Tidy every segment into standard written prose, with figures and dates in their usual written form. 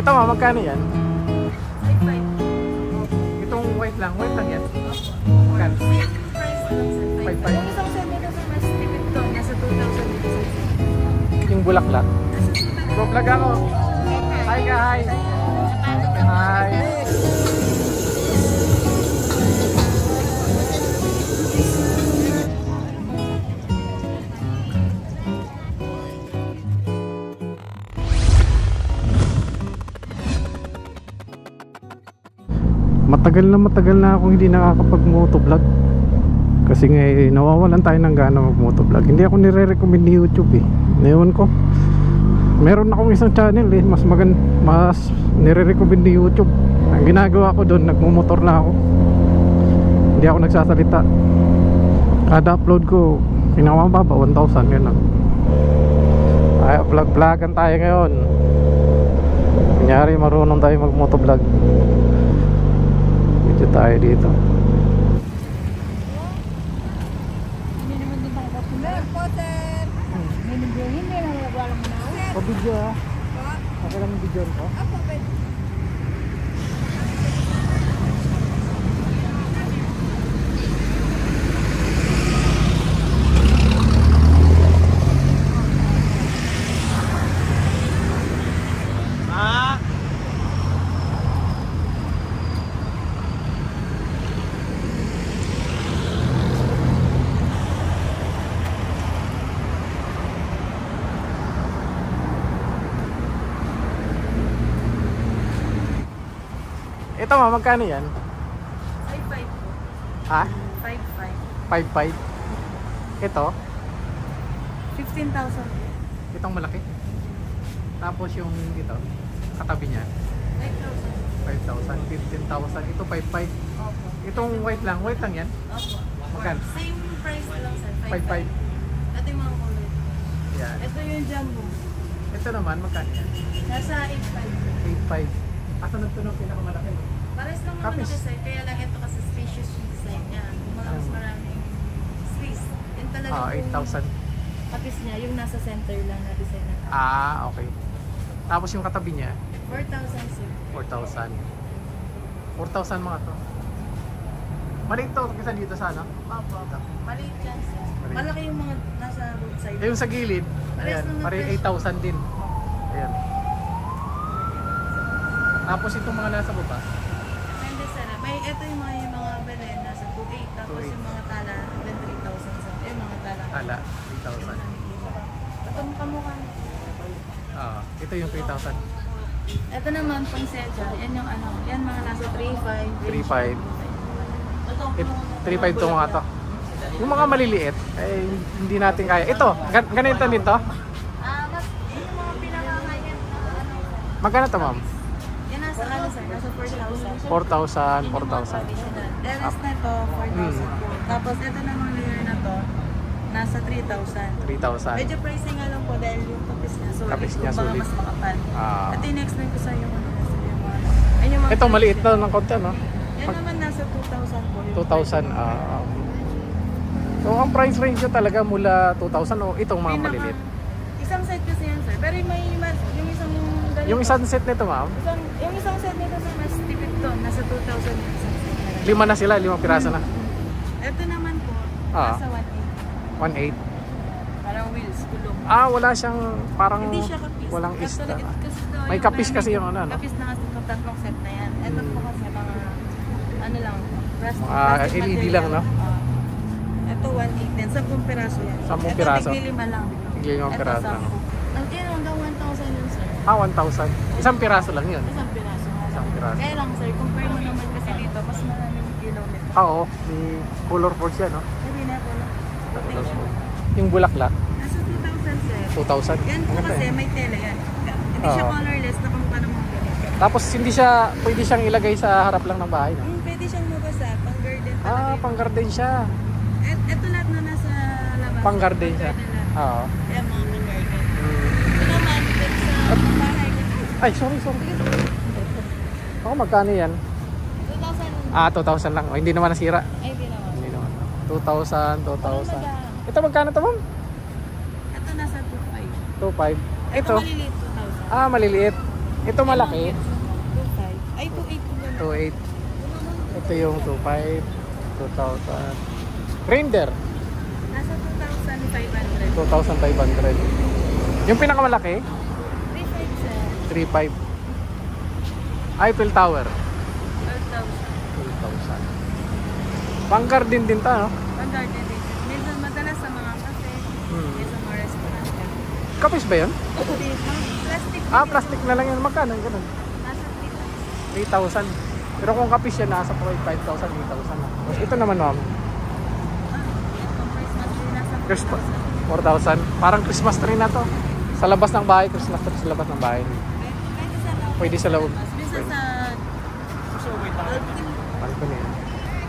Ito ma, magkano yan? 5.5. Itong white lang yan. Opo. Magkano? Same price lang sir. 5.5. Yung isang set nito sir, mas tipid to. Nasa 2,000 dito sir. Yung bulaklak. Nasa 2,000. Go vlog ako. Hi ka, hi. Hi. Matagal na akong hindi nakakapag-motovlog. Kasi nga nawawalan tayo ng gana mag-motovlog. Hindi ako nire-recommend ni YouTube eh. Ewan ko. Meron akong isang channel eh, mas nire-recommend ni YouTube. Ang ginagawa ko doon, nagmumotor na ako. Hindi ako nagsasalita. Kada upload ko, pinamababa 1,000 gano'n. Ay, vlog-vlogan tayo ngayon. Kunyari marunong tayo mag-motovlog. Video tayo dito. Hindi naman din tayo popular. Potter! Hindi na walang na. O video ha? Okay lang yung video ko? Apo, pwede. Ito ma, magkano yan? 5.5 po. Ha? 5.5. 5.5? Ito? 15,000. Itong malaki? Tapos yung ito, katabi niya 5,000. 5,000, 15,000. Ito 5.5. Opo. Itong white lang yan? Opo. Magkano? Same price lang sir. 5.5. Ito yung mga kulay. Yan. Ito yung jumbo. Ito naman, magkano yan? Nasa 8.5. 8.5. Asa nagtunog pinakamalaki? Pares lang naman Kapis. ako sir. Kaya lang ito kasi spacious yung design niya. Mas maraming space. Yan talaga Ah, 8,000. kapis niya. Yung nasa center lang na design na. Ah, okay. Tapos yung katabi niya, 4,000 sir. 4,000. 4,000 mga to. Maliit to kasi dito sa ano? Opo. Maliit yan sir. Maliit. Malaki yung mga nasa roadside. Eh, yung sa gilid, Parehas ayan, lang na pare presyo. 8,000 din. Ayan. Tapos itong mga nasa baba, Depende sir. May ito yung mga belen nasa 2,800. Tapos 2,800. yung mga tala, then 3,000 sir. Yung mga tala. ala, 3,000. Itong kamukha. Ah, ito yung 3,000. Ito naman pang sedya. Yan yung ano. Yan mga nasa 3,500. 3,500. 3,500 to mga to. Yung mga maliliit, eh, hindi natin kaya. Ito, ganito nito. Mas yung mga pinaka-high-end na ano. Magkano to ma'am? Yan nasa ano sir. Nasa 4,000. 4,000, Yun yung mga 4,000. traditional. The rest na ito, 4,000 po. Tapos ito namang layer na to, nasa 3,000. 3,000. Medyo pricing nga lang po dahil yung kapis niya solid. Kapis niya Kumbaga solid. mas makapal. Ah. At yung next na ko sa yung ano, nasa yung mga... Ayun yung mga Ito maliit traditional. na ng konti, no? Yan naman nasa 2,000 po. yung 2,000. So ang price range nyo talaga mula 2,000 o itong mga Pinaka- maliliit? Isang set kasi yan sir. Pero yung isang ganito. Yung isang set nito ma'am, Yung isang set nito sir, mas tipid to. Nasa 2,000 yung isang set. 5 na sila, 5 piraso na. Ito naman po, Ah. nasa 1,800. 1,800. Parang wheels, gulong. Ah, wala siyang parang Hindi siya kapis. walang Kasi ista. kasi ito, May yung kapis kasi yung ano, no? Kapis na kasi itong tatlong set na yan. Ito po kasi mga, ano lang, plastic, Mga plastic LED material. lang, no? Ito 1,800 din. 10 piraso yan. 10 piraso. Ito, tigli 5 lang. Tigli 5 piraso lang. Ang kaya hanggang 1,000 yun sir. Ah, 1,000. Isang piraso lang yun. Isang piraso nga lang. Isang piraso. Kaya lang sir, compare mo naman kasi dito, mas maraming kilometer. Ah, oo. May color force yan, no? Sabi na po na. Yung bulaklak, Nasa 2,000 sir. 2,000. Yan po Maganda kasi yan. may tela yan. Hindi siya Oo. colorless na kung paano mga ganyan. Tapos hindi siya, pwede siyang ilagay sa harap lang ng bahay, no? Pwede siyang mabasa, pang garden. Ah, pang garden siya. Ito lahat na nasa labas. Pang garden siya. Pang-garden lang. Oo. Kaya mga pang garden. Mm. Ito naman, pwede sa bahay. Ay, sorry. Oh, magkano yan? 2,000. Ah, 2,000 lang. Oh, hindi naman nasira. Ay, hindi naman. Hindi naman. 2,000, 2,000. Parang Ito magkano to, ma'am? Ito nasa 2,500. 2,500. Ito. Maliliit 2,000. Ah, maliliit. Ito malaki. 2.5. Ay, 2.8 po ganun. 2.8. Ito yung 2.5. 2,000. Grinder. Nasa 2,500. 2,500. Yung pinakamalaki, 3.5 sir. 3.5. Eiffel Tower. 12,000. 12,000. Bangkar din ta, no? Ang garden din. Minsan madalas sa mga cafe. Minsan mga restaurant. Kapis ba yun? Plastic. Plastic na lang yun. Magkano? Ganun. Nasa 3,000. Pero kung kapis yan, nasa 5,000, 8,000 na. Ito naman, ma'am. Itong Christmas tree nasa Christmas. 4,000. 4,000. Parang Christmas tree na to. Sa labas ng bahay, Christmas tree sa labas ng bahay. Pwede sa loob. Pwede sa loob. Minsan sa... Balcony.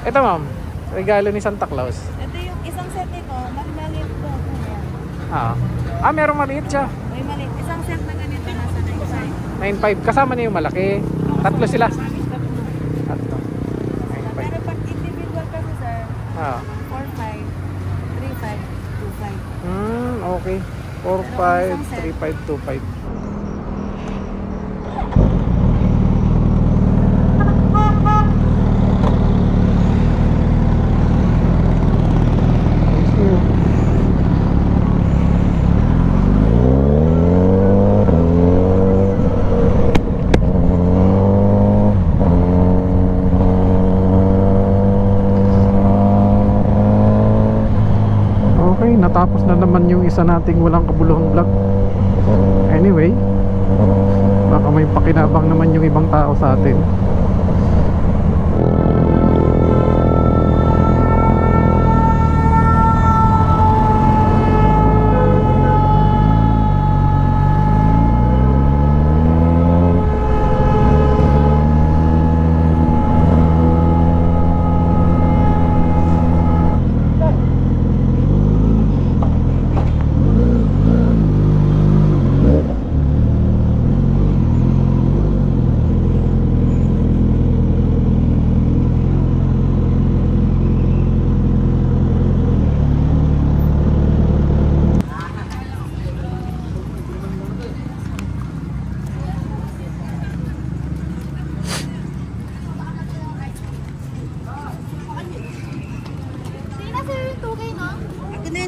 Ito, ma'am. Regalo ni Santa Claus. Ito yung isang set nito. Maliit po. Meron maliit siya. May maliit. Isang set na ganito nasa 9.5. 9.5. Kasama na yung malaki. Tatlo sila. Tatlo. Pero pag individual kasi sir, 4.5, 3.5, 2.5. Okay. 4.5, 3.5, 2.5. Natapos na naman yung isa nating walang kabuluhang vlog. Anyway, baka may pakinabang naman yung ibang tao sa atin.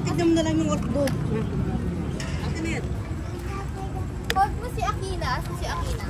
Tignan mo na lang yung workbook. Huwag mo si Akina. Si Akina.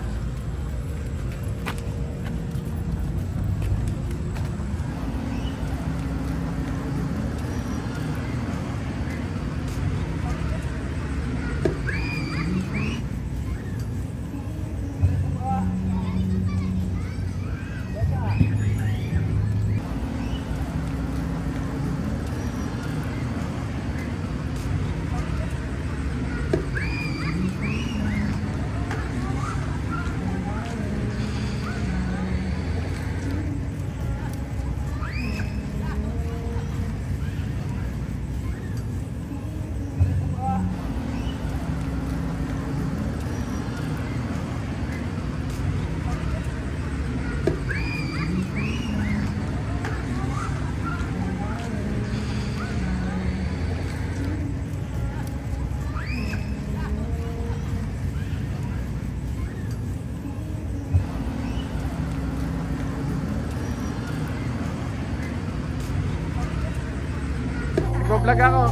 Nag-vlog ako.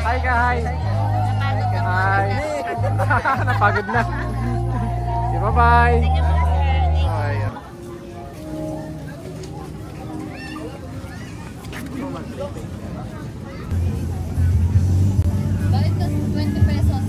Hi ka, hi. Hi. Napagod na. Bye-bye. Bye. Bakit ka 20 pesos?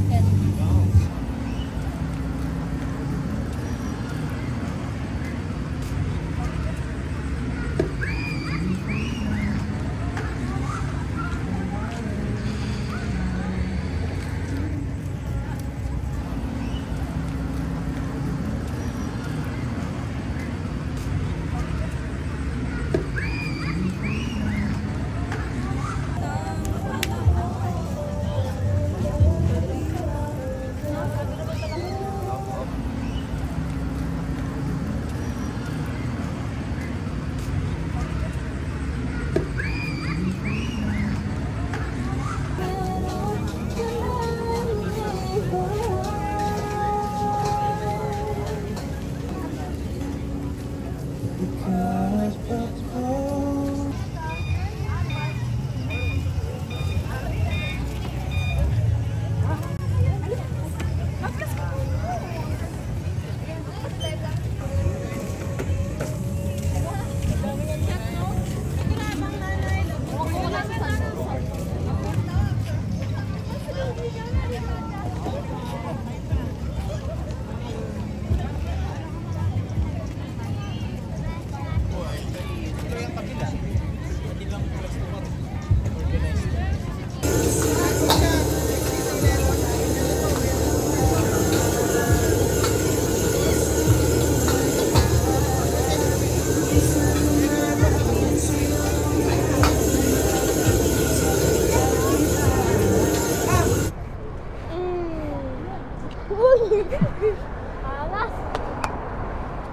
Alas.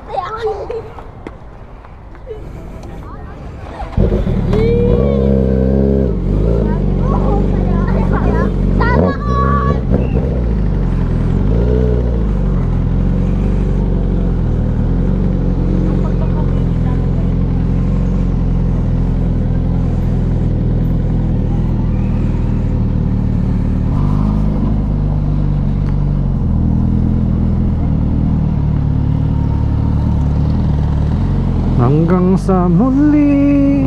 Ay, ako. Tama ko! Hanggang sa muli